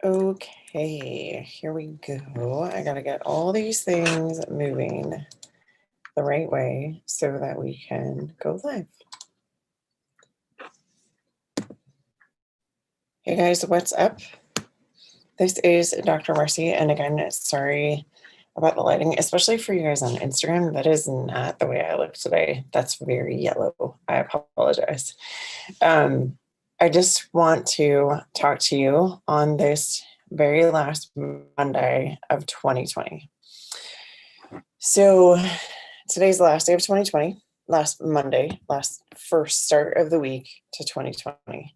Okay, here we go. I gotta get all these things moving the right way so that we can go live. Hey guys, what's up? This is Dr. Marci, and again, sorry about the lighting, especially for you guys on Instagram. That is not the way I look today. That's very yellow. I apologize. I just want to talk to you on this very last Monday of 2020. So today's the last day of 2020, last Monday, last first start of the week to 2020.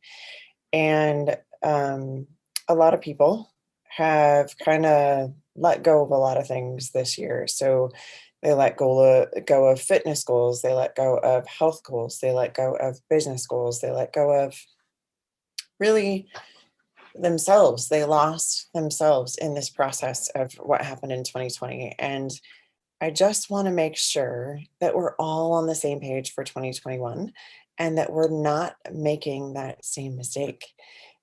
And a lot of people have kind of let go of a lot of things this year. So they let go of fitness goals, they let go of health goals, they let go of business goals, they let go of really themselves. They lost themselves in this process of what happened in 2020. And I just want to make sure that we're all on the same page for 2021 and that we're not making that same mistake,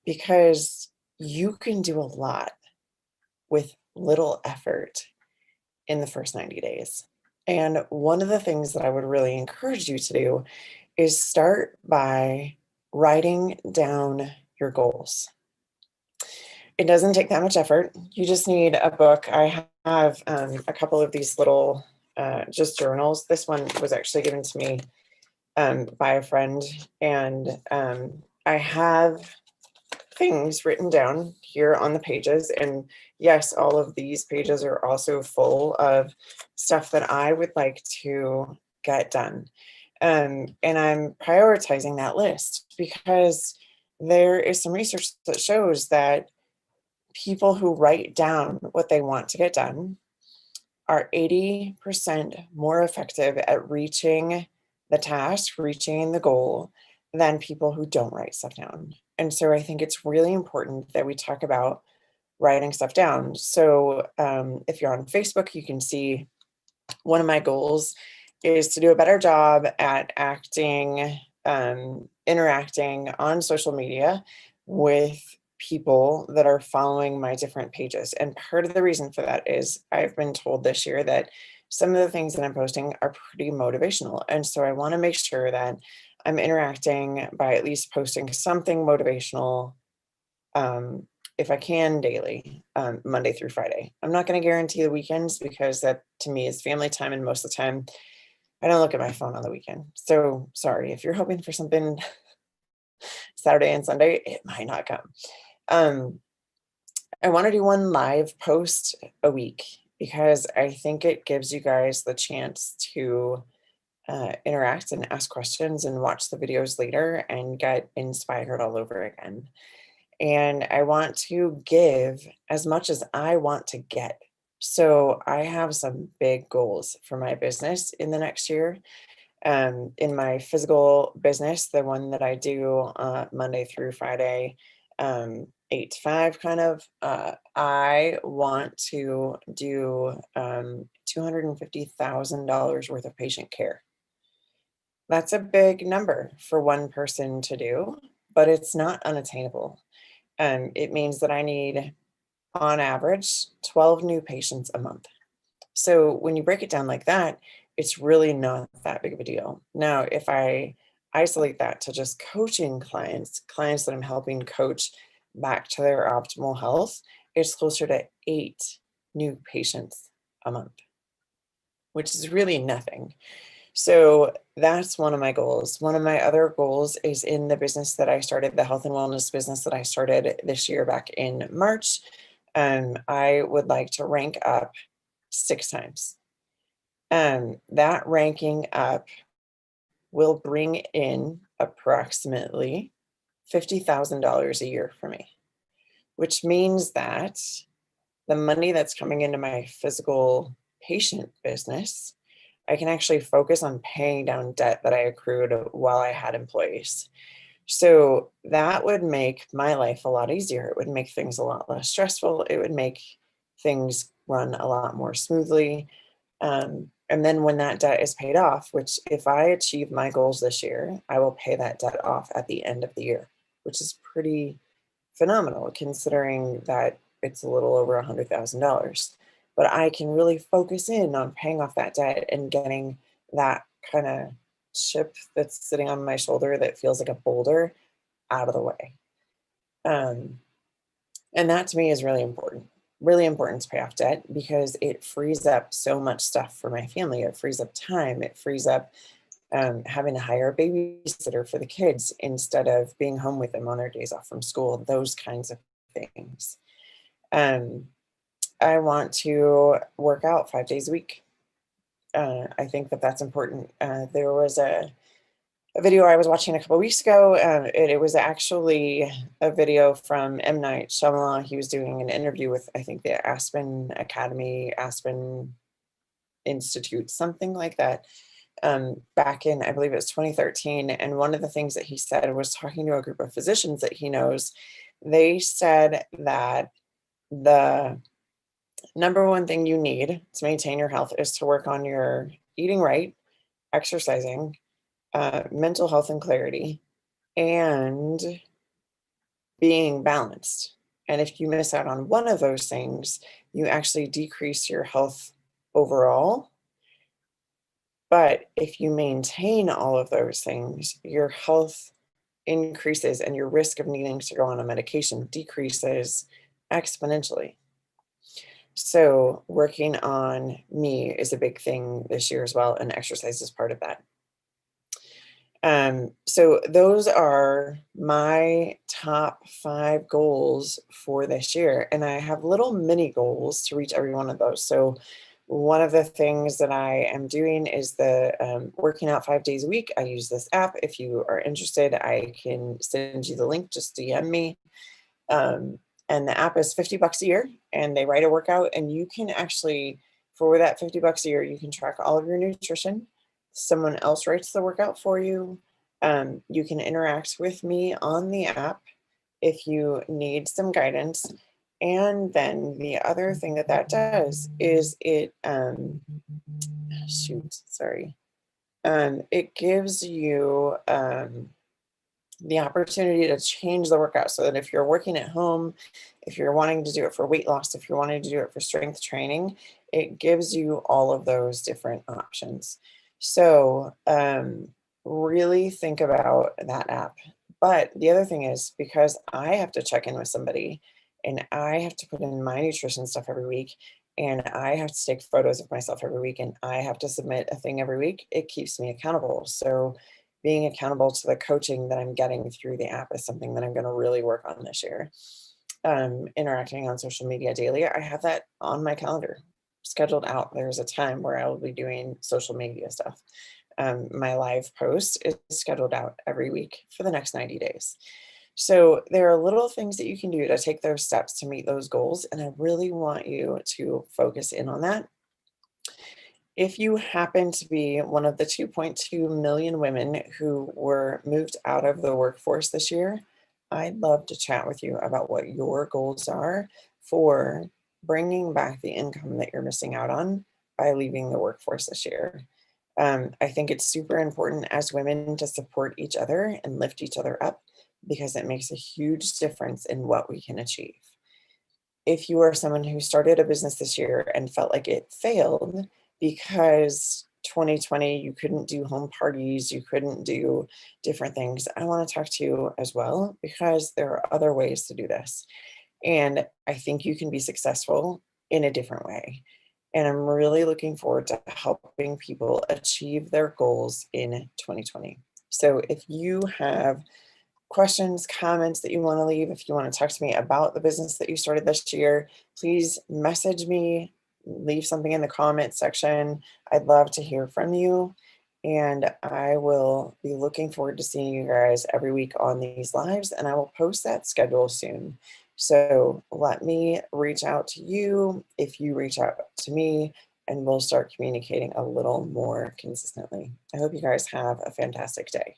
because you can do a lot with little effort in the first 90 days. And one of the things that I would really encourage you to do is start by writing down your goals. It doesn't take that much effort. You just need a book. I have a couple of these little just journals. This one was actually given to me by a friend, and I have things written down here on the pages. And yes, all of these pages are also full of stuff that I would like to get done. And I'm prioritizing that list because there is some research that shows that people who write down what they want to get done are 80% more effective at reaching the task, reaching the goal, than people who don't write stuff down. And so I think it's really important that we talk about writing stuff down. So if you're on Facebook, you can see one of my goals is to do a better job at interacting on social media with people that are following my different pages. And part of the reason for that is I've been told this year that some of the things that I'm posting are pretty motivational. And so I want to make sure that I'm interacting by at least posting something motivational, if I can, daily, Monday through Friday. I'm not going to guarantee the weekends because that to me is family time. And most of the time I don't look at my phone on the weekend. So sorry, if you're hoping for something Saturday and Sunday, it might not come. I want to do one live post a week because I think it gives you guys the chance to interact and ask questions and watch the videos later and get inspired all over again. And I want to give as much as I want to get. So I have some big goals for my business in the next year. In my physical business, the one that I do Monday through Friday, 8 to 5 kind of, I want to do $250,000 worth of patient care. That's a big number for one person to do, but it's not unattainable. It means that I need, on average, 12 new patients a month. So when you break it down like that, it's really not that big of a deal. Now, if I isolate that to just coaching clients that I'm helping coach back to their optimal health, it's closer to 8 new patients a month, which is really nothing. So that's one of my goals. One of my other goals is in the business that I started, the health and wellness business that I started this year back in March. I would like to rank up 6 times. That ranking up will bring in approximately $50,000 a year for me, which means that the money that's coming into my physical patient business, I can actually focus on paying down debt that I accrued while I had employees. So that would make my life a lot easier. It would make things a lot less stressful. It would make things run a lot more smoothly. And then when that debt is paid off, which if I achieve my goals this year, I will pay that debt off at the end of the year, which is pretty phenomenal considering that it's a little over $100,000. But I can really focus in on paying off that debt and getting that kind of chip that's sitting on my shoulder that feels like a boulder out of the way. And that to me is really important to pay off debt because it frees up so much stuff for my family. It frees up time. It frees up having to hire a babysitter for the kids instead of being home with them on their days off from school, those kinds of things. I want to work out 5 days a week. I think that that's important. There was a video I was watching a couple of weeks ago. It was actually a video from M. Night Shyamalan. He was doing an interview with, I think, the Aspen Academy, Aspen Institute, something like that, back in, I believe it was 2013. And one of the things that he said was talking to a group of physicians that he knows. They said that the number one thing you need to maintain your health is to work on your eating right, exercising, mental health and clarity, and being balanced. And if you miss out on one of those things, you actually decrease your health overall. But if you maintain all of those things, your health increases and your risk of needing to go on a medication decreases exponentially. So working on me is a big thing this year as well, and exercise is part of that. So those are my top 5 goals for this year. And I have little mini goals to reach every one of those. So one of the things that I am doing is the working out 5 days a week. I use this app. If you are interested, I can send you the link, just DM me. And the app is $50 a year and they write a workout, and you can actually, for that $50 a year, you can track all of your nutrition. Someone else writes the workout for you. You can interact with me on the app if you need some guidance. And then the other thing that that does is it, it gives you the opportunity to change the workout so that if you're working at home, if you're wanting to do it for weight loss, if you're wanting to do it for strength training, it gives you all of those different options. So really think about that app. But the other thing is, because I have to check in with somebody and I have to put in my nutrition stuff every week, and I have to take photos of myself every week, and I have to submit a thing every week, it keeps me accountable. So being accountable to the coaching that I'm getting through the app is something that I'm going to really work on this year. Interacting on social media daily, I have that on my calendar scheduled out. There's a time where I will be doing social media stuff. My live post is scheduled out every week for the next 90 days. So there are little things that you can do to take those steps to meet those goals. And I really want you to focus in on that. If you happen to be one of the 2.2 million women who were moved out of the workforce this year, I'd love to chat with you about what your goals are for bringing back the income that you're missing out on by leaving the workforce this year. I think it's super important as women to support each other and lift each other up because it makes a huge difference in what we can achieve. If you are someone who started a business this year and felt like it failed because 2020, you couldn't do home parties, you couldn't do different things, I want to talk to you as well, because there are other ways to do this. And I think you can be successful in a different way. And I'm really looking forward to helping people achieve their goals in 2020. So if you have questions, comments that you want to leave, if you want to talk to me about the business that you started this year, please message me, leave something in the comment section. I'd love to hear from you. And I will be looking forward to seeing you guys every week on these lives, and I will post that schedule soon. So let me reach out to you if you reach out to me, and we'll start communicating a little more consistently. I hope you guys have a fantastic day.